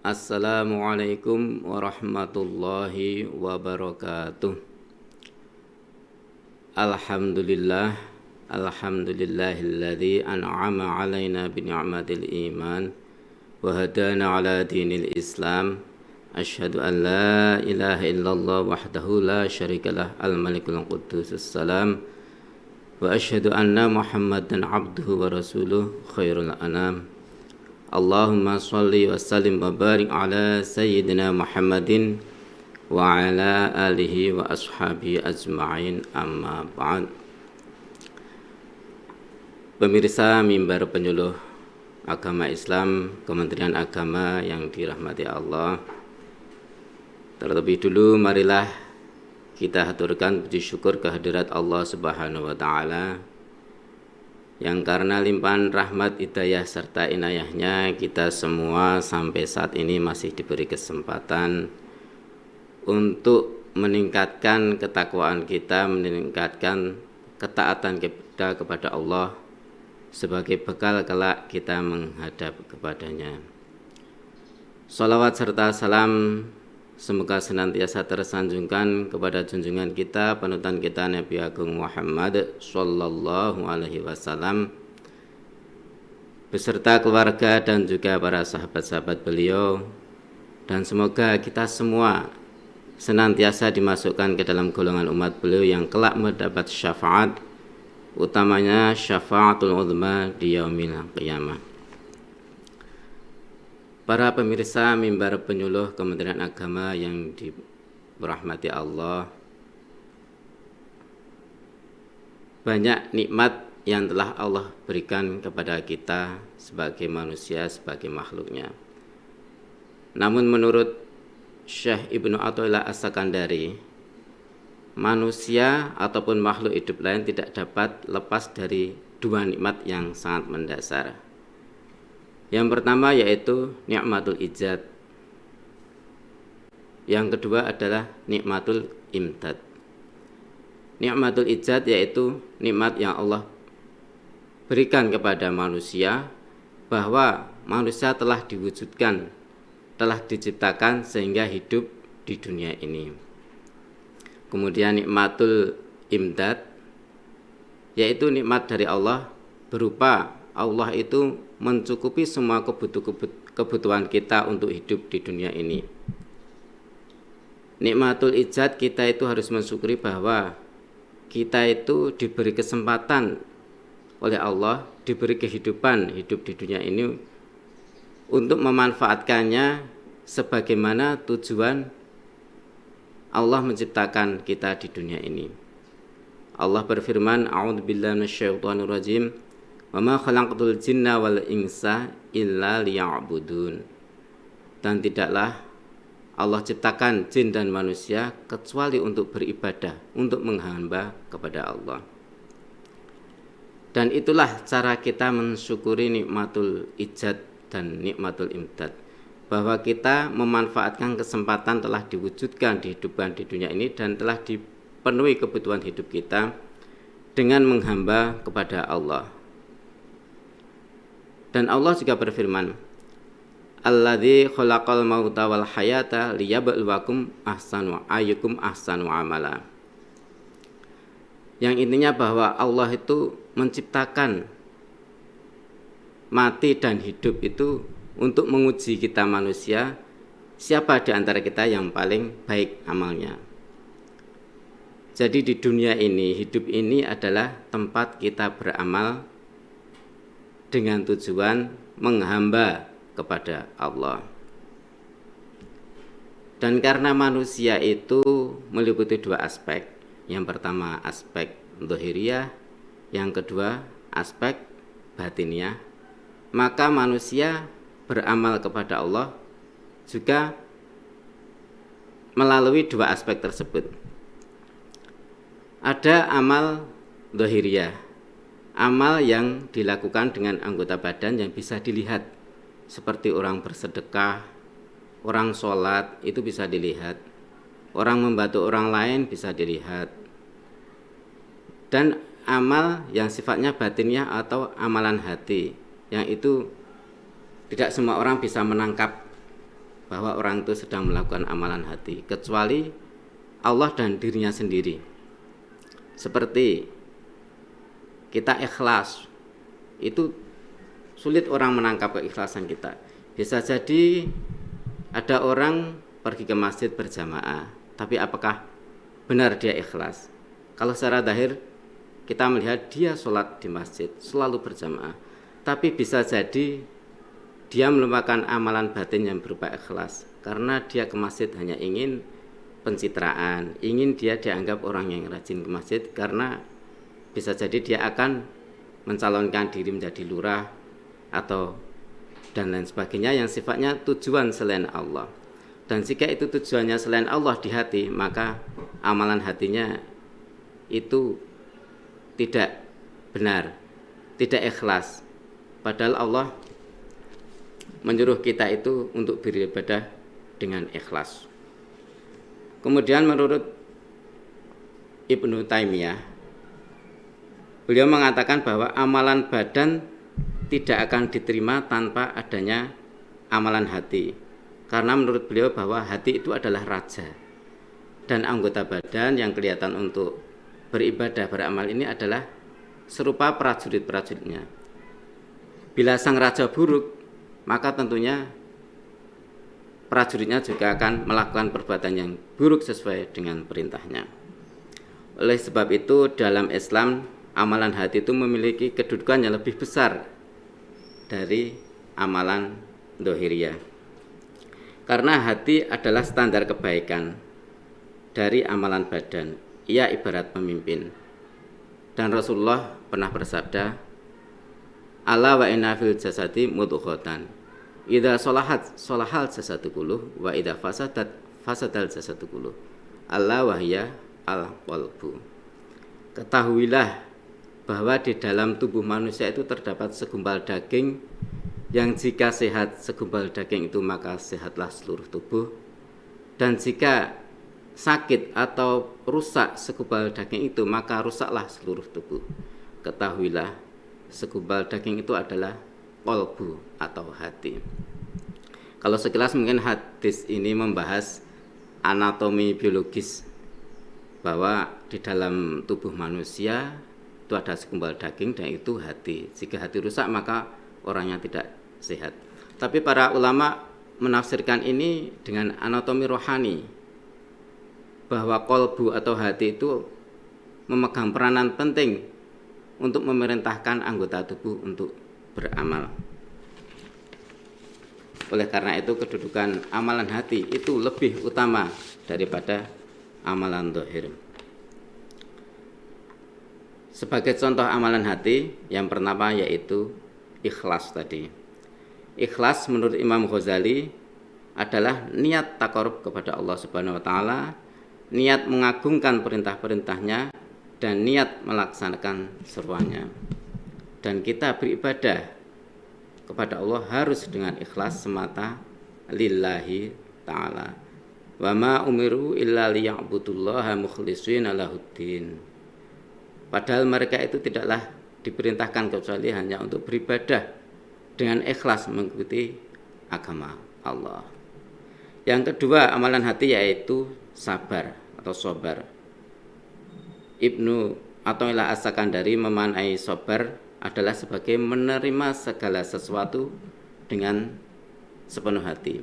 Assalamualaikum warahmatullahi wabarakatuh. Alhamdulillah, alhamdulillahilladzi an'ama alaina bi ni'matil iman wa hadana ala dinil Islam. Asyhadu an la ilaha illallah wahdahu la syarikalah al-malikul quddus salam wa asyhadu anna Muhammadan abduhu wa rasuluh khairul anam. Allahumma sholli wa sallim wa barik ala sayyidina Muhammadin wa ala alihi wa ashabihi ajma'in, amma ba'd. Pemirsa mimbar penyuluh agama Islam Kementerian Agama yang dirahmati Allah, terlebih dulu marilah kita haturkan puji syukur kehadirat Allah Subhanahu wa taala yang karena limpahan rahmat, hidayah serta inayahnya kita semua sampai saat ini masih diberi kesempatan untuk meningkatkan ketakwaan kita, meningkatkan ketaatan kita kepada Allah sebagai bekal kelak kita menghadap kepadanya. Salawat serta salam semoga senantiasa tersanjungkan kepada junjungan kita, panutan kita Nabi Agung Muhammad sallallahu alaihi wasallam beserta keluarga dan juga para sahabat-sahabat beliau, dan semoga kita semua senantiasa dimasukkan ke dalam golongan umat beliau yang kelak mendapat syafaat, utamanya syafaatul uzma di yaumil qiyamah. Para pemirsa mimbar penyuluh Kementerian Agama yang dirahmati Allah, banyak nikmat yang telah Allah berikan kepada kita sebagai manusia, sebagai makhluknya. Namun menurut Syekh Ibnu Athaillah As-Sakandari, manusia ataupun makhluk hidup lain tidak dapat lepas dari dua nikmat yang sangat mendasar. Yang pertama yaitu nikmatul ijad. Yang kedua adalah nikmatul imdad. Nikmatul ijad yaitu nikmat yang Allah berikan kepada manusia, bahwa manusia telah diwujudkan, telah diciptakan sehingga hidup di dunia ini. Kemudian nikmatul imdad yaitu nikmat dari Allah, berupa Allah itu mencukupi semua kebutuhan kita untuk hidup di dunia ini. Nikmatul ijad, kita itu harus mensyukuri bahwa kita itu diberi kesempatan oleh Allah, diberi kehidupan hidup di dunia ini untuk memanfaatkannya sebagaimana tujuan Allah menciptakan kita di dunia ini. Allah berfirman, a'udzubillahi minasyaitonir rajim, wa ma khalaqtul jinna wal insa illa liya'budun. Dan tidaklah Allah ciptakan jin dan manusia kecuali untuk beribadah, untuk menghamba kepada Allah. Dan itulah cara kita mensyukuri nikmatul ijad dan nikmatul imdad, bahwa kita memanfaatkan kesempatan telah diwujudkan, dihidupkan di dunia ini, dan telah dipenuhi kebutuhan hidup kita dengan menghamba kepada Allah. Dan Allah juga berfirman, alladzi khalaqal mauta wal hayata liyabluwakum ayyukum ahsanu amala. Yang intinya bahwa Allah itu menciptakan mati dan hidup itu untuk menguji kita manusia, siapa di antara kita yang paling baik amalnya. Jadi di dunia ini, hidup ini adalah tempat kita beramal dengan tujuan menghamba kepada Allah. Dan karena manusia itu meliputi dua aspek. Yang pertama aspek zahiriyah, yang kedua aspek batiniyah. Maka manusia beramal kepada Allah juga melalui dua aspek tersebut. Ada amal zahiriyah, amal yang dilakukan dengan anggota badan yang bisa dilihat, seperti orang bersedekah, orang sholat itu bisa dilihat, orang membantu orang lain bisa dilihat. Dan amal yang sifatnya batinnya atau amalan hati, yang itu tidak semua orang bisa menangkap bahwa orang itu sedang melakukan amalan hati, kecuali Allah dan dirinya sendiri. Seperti kita ikhlas, itu sulit orang menangkap keikhlasan kita. Bisa jadi ada orang pergi ke masjid berjamaah, tapi apakah benar dia ikhlas? Kalau secara zahir kita melihat dia sholat di masjid, selalu berjamaah, tapi bisa jadi dia melupakan amalan batin yang berupa ikhlas, karena dia ke masjid hanya ingin pencitraan, ingin dia dianggap orang yang rajin ke masjid, karena bisa jadi dia akan mencalonkan diri menjadi lurah atau dan lain sebagainya yang sifatnya tujuan selain Allah. Dan jika itu tujuannya selain Allah di hati, maka amalan hatinya itu tidak benar, tidak ikhlas. Padahal Allah menyuruh kita itu untuk beribadah dengan ikhlas. Kemudian menurut Ibnu Taimiyah, beliau mengatakan bahwa amalan badan tidak akan diterima tanpa adanya amalan hati. Karena menurut beliau bahwa hati itu adalah raja, dan anggota badan yang kelihatan untuk beribadah, beramal ini adalah serupa prajurit-prajuritnya. Bila sang raja buruk, maka tentunya prajuritnya juga akan melakukan perbuatan yang buruk sesuai dengan perintahnya. Oleh sebab itu dalam Islam amalan hati itu memiliki kedudukan yang lebih besar dari amalan dohiriyah, karena hati adalah standar kebaikan dari amalan badan. Ia ibarat pemimpin, dan Rasulullah pernah bersabda, ala wa inna fil jasadi mudghatan idza salahat salahal jasadu kulluh wa idza fasadat fasadal jasadu kulluh alla wa hiya al qalbu. Ketahuilah bahwa di dalam tubuh manusia itu terdapat segumpal daging, yang jika sehat segumpal daging itu maka sehatlah seluruh tubuh, dan jika sakit atau rusak segumpal daging itu maka rusaklah seluruh tubuh. Ketahuilah segumpal daging itu adalah qalbu atau hati. Kalau sekilas mungkin hadis ini membahas anatomi biologis, bahwa di dalam tubuh manusia itu ada segumpal daging dan itu hati. Jika hati rusak maka orangnya tidak sehat. Tapi para ulama menafsirkan ini dengan anatomi rohani, bahwa qalbu atau hati itu memegang peranan penting untuk memerintahkan anggota tubuh untuk beramal. Oleh karena itu kedudukan amalan hati itu lebih utama daripada amalan zahir. Sebagai contoh amalan hati yang pertama yaitu ikhlas tadi. Ikhlas menurut Imam Ghazali adalah niat taqarrub kepada Allah Subhanahu wa taala, niat mengagungkan perintah-perintahnya, dan niat melaksanakan seruannya. Dan kita beribadah kepada Allah harus dengan ikhlas semata lillahi ta'ala. Wa ma umiru illa liya'budullaha mukhlishina lahuddin. Padahal mereka itu tidaklah diperintahkan kecuali hanya untuk beribadah dengan ikhlas mengikuti agama Allah. Yang kedua amalan hati yaitu sabar atau sabar. Ibnu Athaillah As-Sakandari memaknai sabar adalah sebagai menerima segala sesuatu dengan sepenuh hati.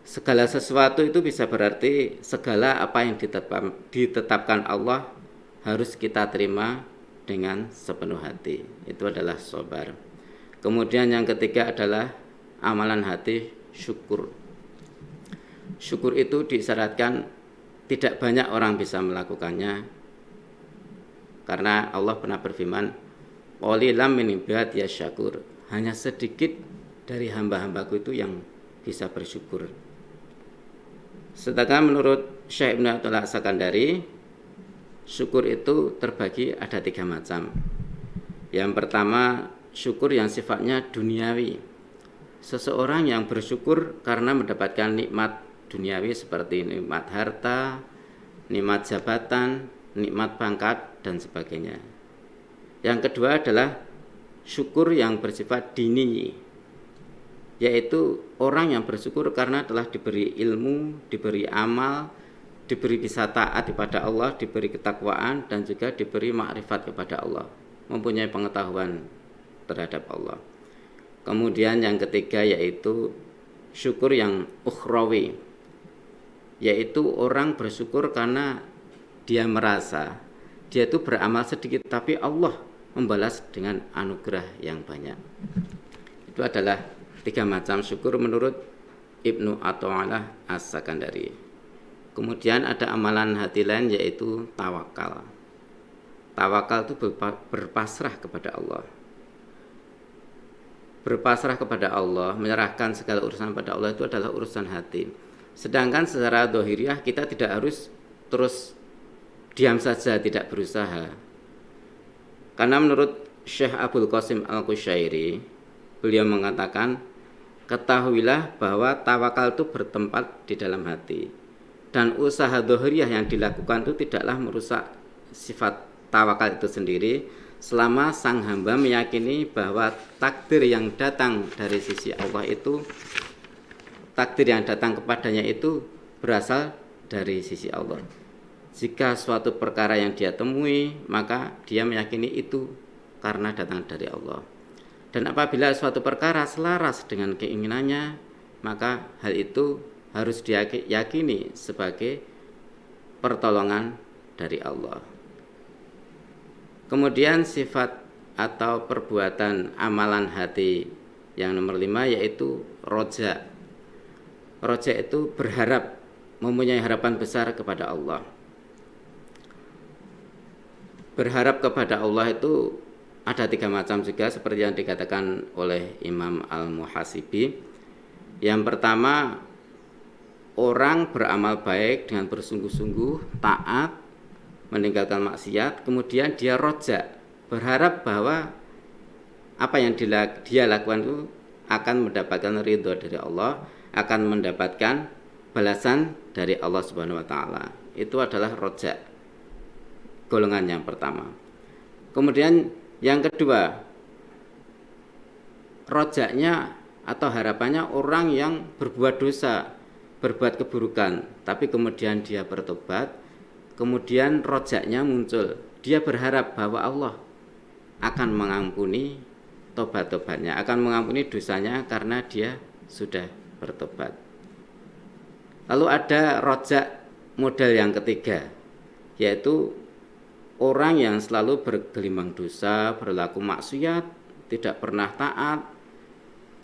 Segala sesuatu itu bisa berarti segala apa yang ditetapkan Allah harus kita terima dengan sepenuh hati. Itu adalah sabar. Kemudian yang ketiga adalah amalan hati syukur. Syukur itu disyaratkan tidak banyak orang bisa melakukannya, karena Allah pernah berfirman, qalilan min ibadi syakur, hanya sedikit dari hamba-hambaku itu yang bisa bersyukur. Sedangkan menurut Syekh Ibnu Athaillah As-Sakandari, syukur itu terbagi ada 3 macam. Yang pertama, syukur yang sifatnya duniawi. Seseorang yang bersyukur karena mendapatkan nikmat duniawi seperti nikmat harta, nikmat jabatan, nikmat pangkat, dan sebagainya. Yang kedua adalah syukur yang bersifat dini. yaitu orang yang bersyukur karena telah diberi ilmu, diberi amal, diberi bisa taat kepada Allah, diberi ketakwaan, dan juga diberi makrifat kepada Allah, mempunyai pengetahuan terhadap Allah. Kemudian yang ketiga yaitu syukur yang ukhrawi, yaitu orang bersyukur karena dia merasa dia itu beramal sedikit tapi Allah membalas dengan anugerah yang banyak. Itu adalah 3 macam syukur menurut Ibnu Athaillah As-Sakandari. Kemudian ada amalan hati lain yaitu tawakal. Tawakal itu berpasrah kepada Allah. Berpasrah kepada Allah, menyerahkan segala urusan pada Allah, itu adalah urusan hati. Sedangkan secara dohiriah kita tidak harus terus diam saja, tidak berusaha. Karena menurut Syekh Abdul Qasim Al-Qushairi, beliau mengatakan, ketahuilah bahwa tawakal itu bertempat di dalam hati. Dan usaha dohiriah yang dilakukan itu tidaklah merusak sifat tawakal itu sendiri, selama sang hamba meyakini bahwa takdir yang datang dari sisi Allah itu, takdir yang datang kepadanya itu berasal dari sisi Allah. Jika suatu perkara yang dia temui, maka dia meyakini itu karena datang dari Allah. Dan apabila suatu perkara selaras dengan keinginannya, maka hal itu harus diyakini sebagai pertolongan dari Allah. Kemudian sifat atau perbuatan amalan hati yang nomor 5 yaitu roja. Roja itu berharap, mempunyai harapan besar kepada Allah. Berharap kepada Allah itu ada 3 macam juga seperti yang dikatakan oleh Imam Al-Muhasibi. Yang pertama, orang beramal baik dengan bersungguh-sungguh, taat, meninggalkan maksiat, kemudian dia roja, berharap bahwa apa yang dia lakukan itu akan mendapatkan ridho dari Allah, akan mendapatkan balasan dari Allah Subhanahu wa taala. Itu adalah roja, golongan yang pertama. Kemudian yang kedua, rojaknya atau harapannya orang yang berbuat dosa, berbuat keburukan, tapi kemudian dia bertobat. Kemudian rojaknya muncul, dia berharap bahwa Allah akan mengampuni tobat-tobatnya, akan mengampuni dosanya karena dia sudah bertobat. Lalu ada rojak model yang ketiga, yaitu orang yang selalu bergelimang dosa, berlaku maksiat, tidak pernah taat,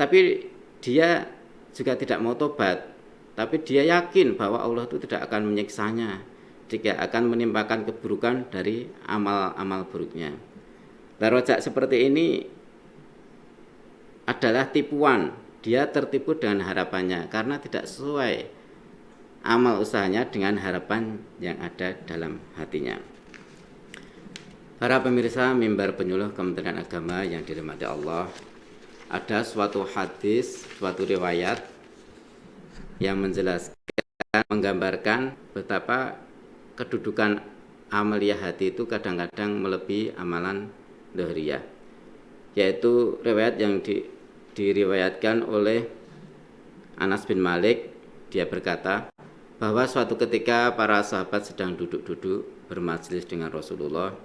tapi dia juga tidak mau tobat, tapi dia yakin bahwa Allah itu tidak akan menyiksanya, jika akan menimpakan keburukan dari amal-amal buruknya. Rojak seperti ini adalah tipuan. Dia tertipu dengan harapannya karena tidak sesuai amal usahanya dengan harapan yang ada dalam hatinya. Para pemirsa mimbar penyuluh Kementerian Agama yang dirahmati Allah, ada suatu hadis, suatu riwayat yang menjelaskan, menggambarkan betapa kedudukan amaliyah hati itu kadang-kadang melebihi amalan dohriyah, yaitu riwayat yang diriwayatkan oleh Anas bin Malik. Dia berkata bahwa suatu ketika para sahabat sedang duduk-duduk bermajlis dengan Rasulullah.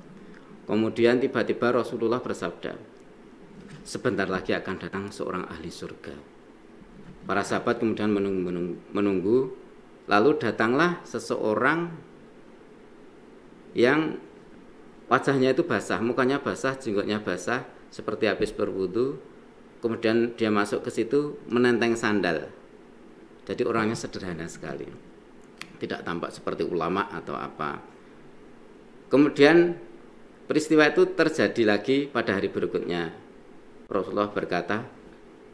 Kemudian tiba-tiba Rasulullah bersabda, sebentar lagi akan datang seorang ahli surga. Para sahabat kemudian menunggu, lalu datanglah seseorang yang wajahnya itu basah, mukanya basah, jenggotnya basah, seperti habis berwudu. Kemudian dia masuk ke situ menenteng sandal. Jadi orangnya sederhana sekali, tidak tampak seperti ulama atau apa. Kemudian peristiwa itu terjadi lagi pada hari berikutnya. Rasulullah berkata,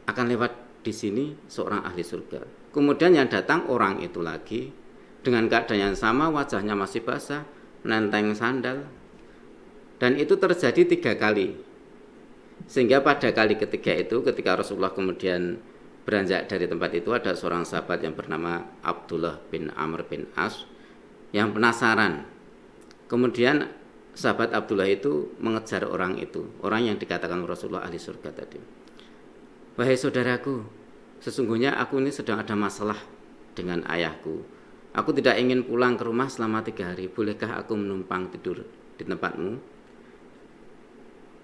akan lewat di sini seorang ahli surga. Kemudian yang datang orang itu lagi dengan keadaan yang sama, wajahnya masih basah, menenteng sandal, dan itu terjadi 3 kali. Sehingga pada kali ketiga itu, ketika Rasulullah kemudian beranjak dari tempat itu, ada seorang sahabat yang bernama Abdullah bin Amr bin As yang penasaran. Kemudian sahabat Abdullah itu mengejar orang itu, orang yang dikatakan Rasulullah ahli surga tadi. Wahai saudaraku, sesungguhnya aku ini sedang ada masalah dengan ayahku. Aku tidak ingin pulang ke rumah selama 3 hari. Bolehkah aku menumpang tidur di tempatmu?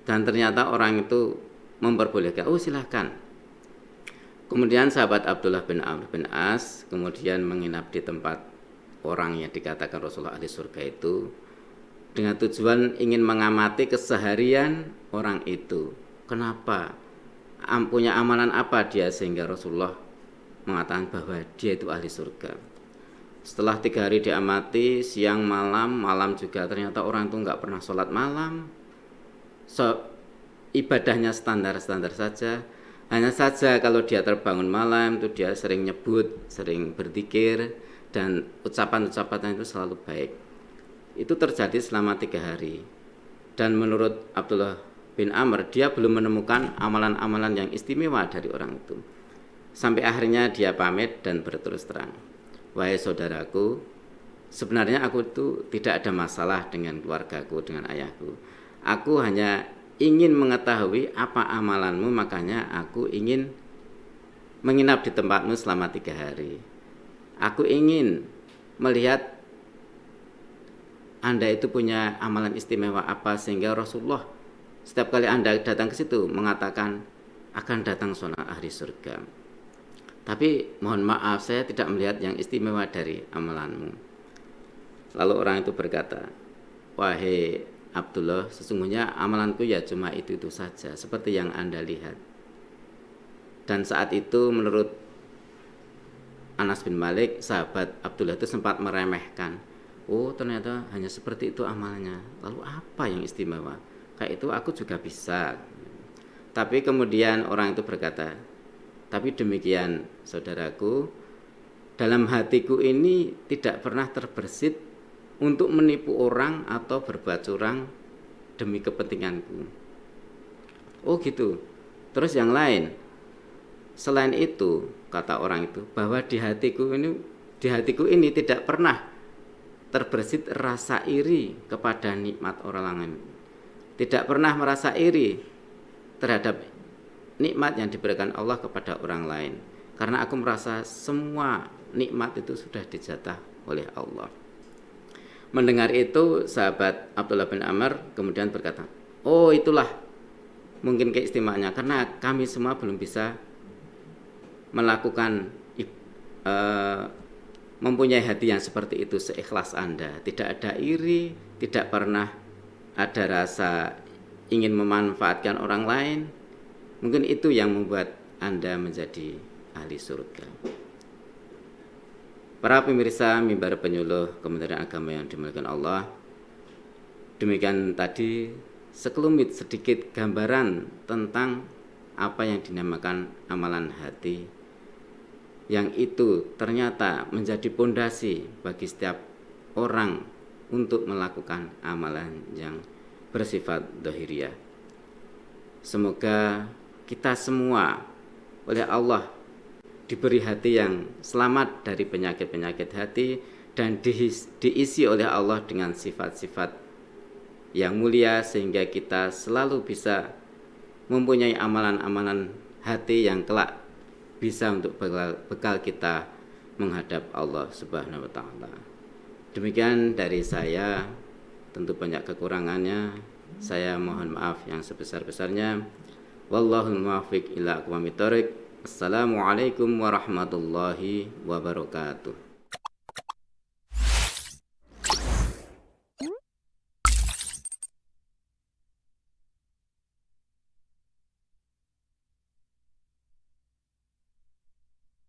Dan ternyata orang itu memperbolehkan. Oh, silahkan. Kemudian sahabat Abdullah bin Amr bin As kemudian menginap di tempat orang yang dikatakan Rasulullah ahli surga itu, dengan tujuan ingin mengamati keseharian orang itu. Kenapa? Punya amalan apa dia sehingga Rasulullah mengatakan bahwa dia itu ahli surga. Setelah 3 hari diamati, siang malam juga ternyata orang itu nggak pernah sholat malam. Ibadahnya standar-standar saja. Hanya saja kalau dia terbangun malam itu dia sering nyebut, sering berzikir, dan ucapan-ucapannya itu selalu baik. Itu terjadi selama 3 hari. Dan menurut Abdullah bin Amr, dia belum menemukan amalan-amalan yang istimewa dari orang itu. Sampai akhirnya dia pamit dan berterus terang, wahai saudaraku, sebenarnya aku itu tidak ada masalah dengan keluargaku, dengan ayahku. Aku hanya ingin mengetahui apa amalanmu, makanya aku ingin menginap di tempatmu selama 3 hari. Aku ingin melihat Anda itu punya amalan istimewa apa, sehingga Rasulullah setiap kali Anda datang ke situ mengatakan akan datang seorang ahli surga. Tapi mohon maaf, saya tidak melihat yang istimewa dari amalanmu. Lalu orang itu berkata, wahai Abdullah, sesungguhnya amalanku ya cuma itu saja, seperti yang Anda lihat. Dan saat itu menurut Anas bin Malik, sahabat Abdullah itu sempat meremehkan. Oh, ternyata hanya seperti itu amalnya. Lalu apa yang istimewa? Kayak itu aku juga bisa. Tapi kemudian orang itu berkata, tapi demikian saudaraku, dalam hatiku ini tidak pernah terbersit untuk menipu orang atau berbuat curang demi kepentinganku. Oh gitu. Terus yang lain, selain itu, kata orang itu, bahwa di hatiku ini tidak pernah terbersit rasa iri kepada nikmat orang lain. Tidak pernah merasa iri terhadap nikmat yang diberikan Allah kepada orang lain, karena aku merasa semua nikmat itu sudah dijatah oleh Allah. Mendengar itu, sahabat Abdullah bin Amr kemudian berkata, oh itulah mungkin keistimewaannya, karena kami semua belum bisa melakukan mempunyai hati yang seperti itu seikhlas Anda. Tidak ada iri, tidak pernah ada rasa ingin memanfaatkan orang lain. Mungkin itu yang membuat Anda menjadi ahli surga. Para pemirsa Mimbar Penyuluh Kementerian Agama yang dimuliakan Allah, demikian tadi sekelumit sedikit gambaran tentang apa yang dinamakan amalan hati, yang itu ternyata menjadi pondasi bagi setiap orang untuk melakukan amalan yang bersifat dhahiriyah. Semoga kita semua oleh Allah diberi hati yang selamat dari penyakit-penyakit hati, dan diisi oleh Allah dengan sifat-sifat yang mulia, sehingga kita selalu bisa mempunyai amalan-amalan hati yang kelak bisa untuk bekal kita menghadap Allah Subhanahu wa taala. Demikian dari saya, tentu banyak kekurangannya. Saya mohon maaf yang sebesar-besarnya. Wallahul muwaffiq ila aqwamit thoriq. Assalamualaikum warahmatullahi wabarakatuh.